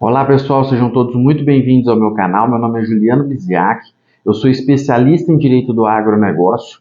Olá pessoal, sejam todos muito bem-vindos ao meu canal. Meu nome é Juliano Biziak, eu sou especialista em Direito do Agronegócio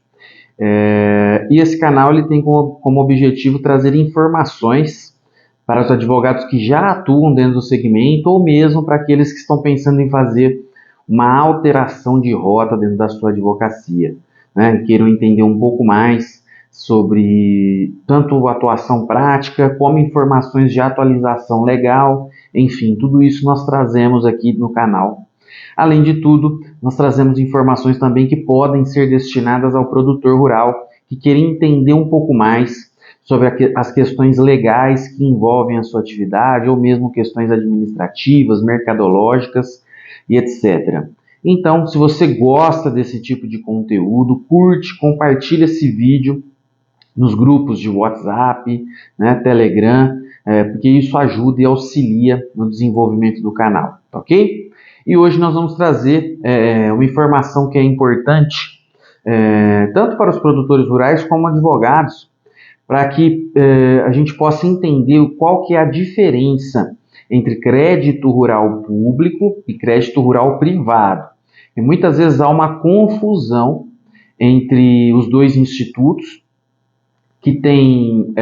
e esse canal ele tem como objetivo trazer informações para os advogados que já atuam dentro do segmento ou mesmo para aqueles que estão pensando em fazer uma alteração de rota dentro da sua advocacia, né? E queiram entender um pouco mais sobre tanto a atuação prática como informações de atualização legal. Enfim, tudo isso nós trazemos aqui no canal. Além de tudo, nós trazemos informações também que podem ser destinadas ao produtor rural que quer entender um pouco mais sobre as questões legais que envolvem a sua atividade ou mesmo questões administrativas, mercadológicas e etc. Então, se você gosta desse tipo de conteúdo, curte, compartilha esse vídeo nos grupos de WhatsApp, né, Telegram, porque isso ajuda e auxilia no desenvolvimento do canal, ok? E hoje nós vamos trazer uma informação que é importante, tanto para os produtores rurais como advogados, para que a gente possa entender qual que é a diferença entre crédito rural público e crédito rural privado. E muitas vezes há uma confusão entre os dois institutos, que tem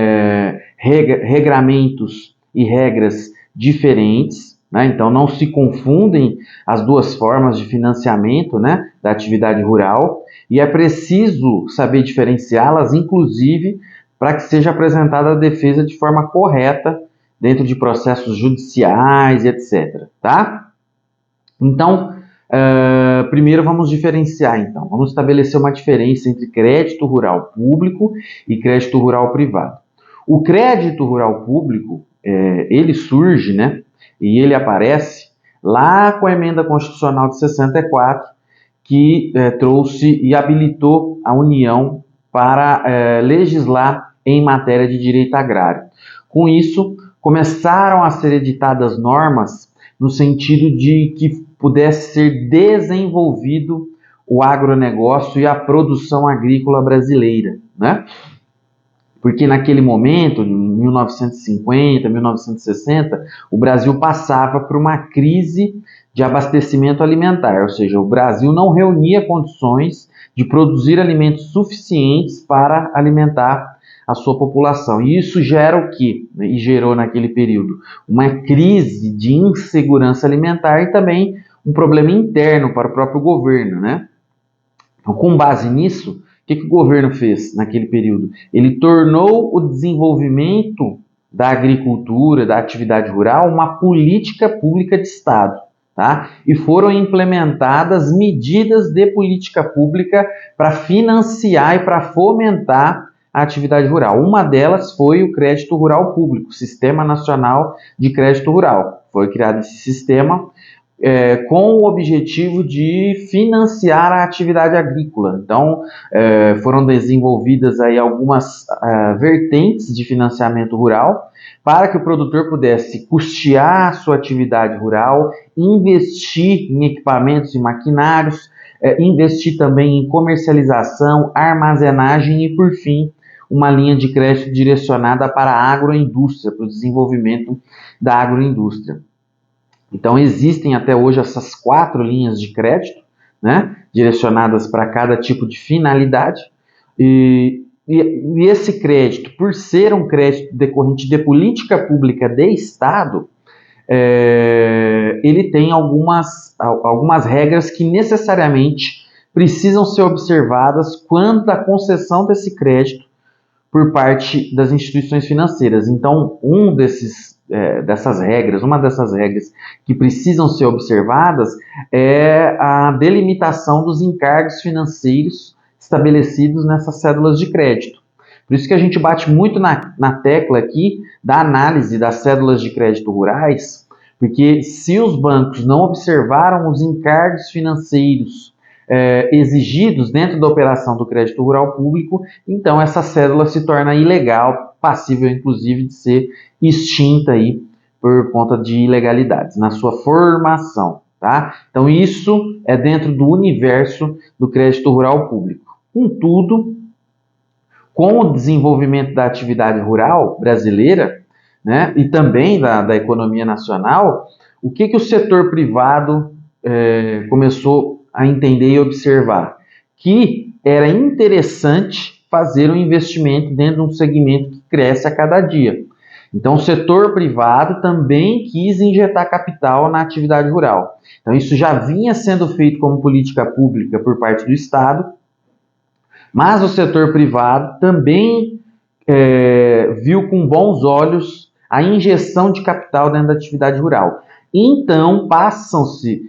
regramentos e regras diferentes, né? Então não se confundem as duas formas de financiamento, né, da atividade rural, e é preciso saber diferenciá-las, inclusive para que seja apresentada a defesa de forma correta dentro de processos judiciais e etc. Tá? Então, primeiro vamos diferenciar, então. Vamos estabelecer uma diferença entre crédito rural público e crédito rural privado. O crédito rural público, ele surge, né, e ele aparece lá com a Emenda Constitucional de 64, que trouxe e habilitou a União para legislar em matéria de direito agrário. Com isso, começaram a ser editadas normas no sentido de que pudesse ser desenvolvido o agronegócio e a produção agrícola brasileira, né? Porque naquele momento, em 1950, 1960, o Brasil passava por uma crise de abastecimento alimentar, ou seja, o Brasil não reunia condições de produzir alimentos suficientes para alimentar a sua população. E isso gera o quê? E gerou naquele período uma crise de insegurança alimentar e também um problema interno para o próprio governo, né? Então, com base nisso, o que o governo fez naquele período? Ele tornou o desenvolvimento da agricultura, da atividade rural, uma política pública de Estado. Tá? E foram implementadas medidas de política pública para financiar e para fomentar a atividade rural. Uma delas foi o Crédito Rural Público, Sistema Nacional de Crédito Rural. Foi criado esse sistema com o objetivo de financiar a atividade agrícola. Então, foram desenvolvidas aí algumas vertentes de financiamento rural para que o produtor pudesse custear a sua atividade rural, investir em equipamentos e maquinários, investir também em comercialização, armazenagem e, por fim, uma linha de crédito direcionada para a agroindústria, para o desenvolvimento da agroindústria. Então, existem até hoje essas 4 linhas de crédito, né, direcionadas para cada tipo de finalidade, e esse crédito, por ser um crédito decorrente de política pública de Estado, ele tem algumas regras que necessariamente precisam ser observadas quando da concessão desse crédito por parte das instituições financeiras. Então, uma dessas regras que precisam ser observadas é a delimitação dos encargos financeiros estabelecidos nessas cédulas de crédito. Por isso que a gente bate muito na tecla aqui da análise das cédulas de crédito rurais, porque se os bancos não observaram os encargos financeiros exigidos dentro da operação do crédito rural público, então essa cédula se torna ilegal, passível inclusive de ser extinta aí por conta de ilegalidades na sua formação, tá? Então isso é dentro do universo do crédito rural público. Contudo, com o desenvolvimento da atividade rural brasileira, né, e também da economia nacional, o que o setor privado começou a entender e observar? Que era interessante fazer um investimento dentro de um segmento que cresce a cada dia. Então, o setor privado também quis injetar capital na atividade rural. Então, isso já vinha sendo feito como política pública por parte do Estado, mas o setor privado também viu com bons olhos a injeção de capital dentro da atividade rural. Então, passam-se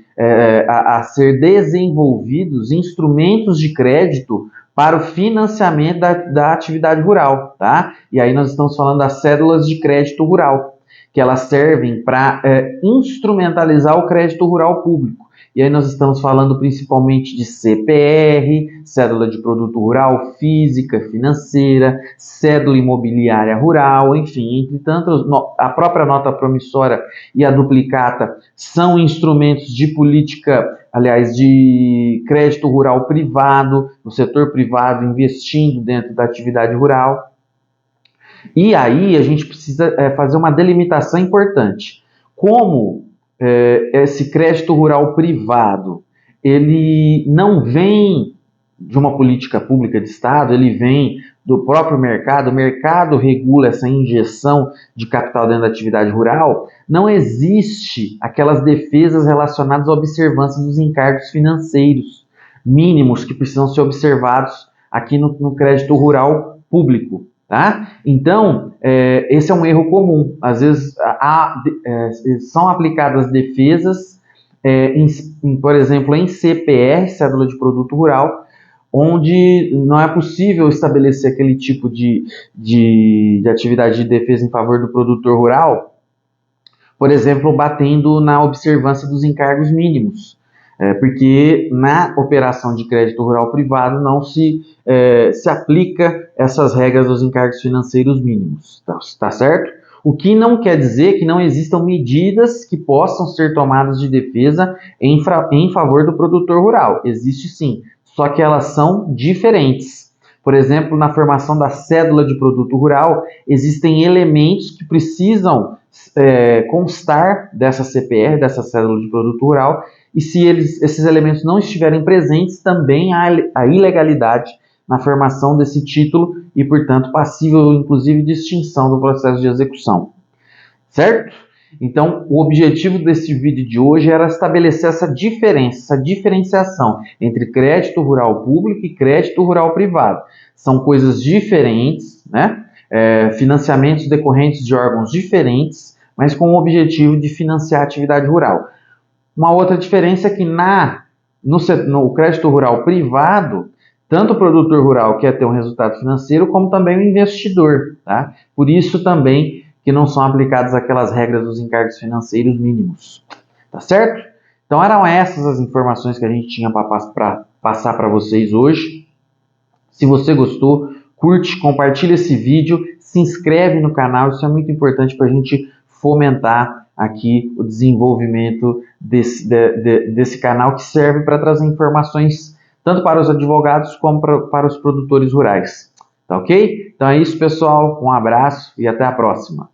a ser desenvolvidos instrumentos de crédito para o financiamento da atividade rural, tá? E aí nós estamos falando das cédulas de crédito rural, que elas servem para instrumentalizar o crédito rural público. E aí nós estamos falando principalmente de CPR, cédula de produto rural, física, financeira, cédula imobiliária rural, enfim, entre tantos, a própria nota promissória e a duplicata são instrumentos de política, aliás, de crédito rural privado, no setor privado investindo dentro da atividade rural. E aí a gente precisa fazer uma delimitação importante. Como esse crédito rural privado, ele não vem de uma política pública de Estado, ele vem do próprio mercado, o mercado regula essa injeção de capital dentro da atividade rural, não existe aquelas defesas relacionadas à observância dos encargos financeiros mínimos que precisam ser observados aqui no crédito rural público. Tá? Então, esse é um erro comum. Às vezes, são aplicadas defesas, por exemplo, em CPR, Cédula de Produto Rural, onde não é possível estabelecer aquele tipo de atividade de defesa em favor do produtor rural, por exemplo, batendo na observância dos encargos mínimos. Porque na operação de crédito rural privado não se aplica essas regras dos encargos financeiros mínimos, tá certo? O que não quer dizer que não existam medidas que possam ser tomadas de defesa em favor do produtor rural. Existe sim, só que elas são diferentes. Por exemplo, na formação da cédula de produto rural, existem elementos que precisam constar dessa CPR, dessa cédula de produto rural, e se esses elementos não estiverem presentes, também há a ilegalidade na formação desse título e, portanto, passível, inclusive, de extinção do processo de execução. Certo? Então, o objetivo desse vídeo de hoje era estabelecer essa diferença, essa diferenciação entre crédito rural público e crédito rural privado. São coisas diferentes, né? Financiamentos decorrentes de órgãos diferentes, mas com o objetivo de financiar a atividade rural. Uma outra diferença é que no crédito rural privado, tanto o produtor rural quer ter um resultado financeiro, como também o investidor. Tá? Por isso também que não são aplicadas aquelas regras dos encargos financeiros mínimos. Tá certo? Então eram essas as informações que a gente tinha para passar para vocês hoje. Se você gostou, curte, compartilha esse vídeo, se inscreve no canal, isso é muito importante para a gente fomentar aqui o desenvolvimento desse canal que serve para trazer informações tanto para os advogados como para os produtores rurais. Tá ok? Então é isso, pessoal. Um abraço e até a próxima.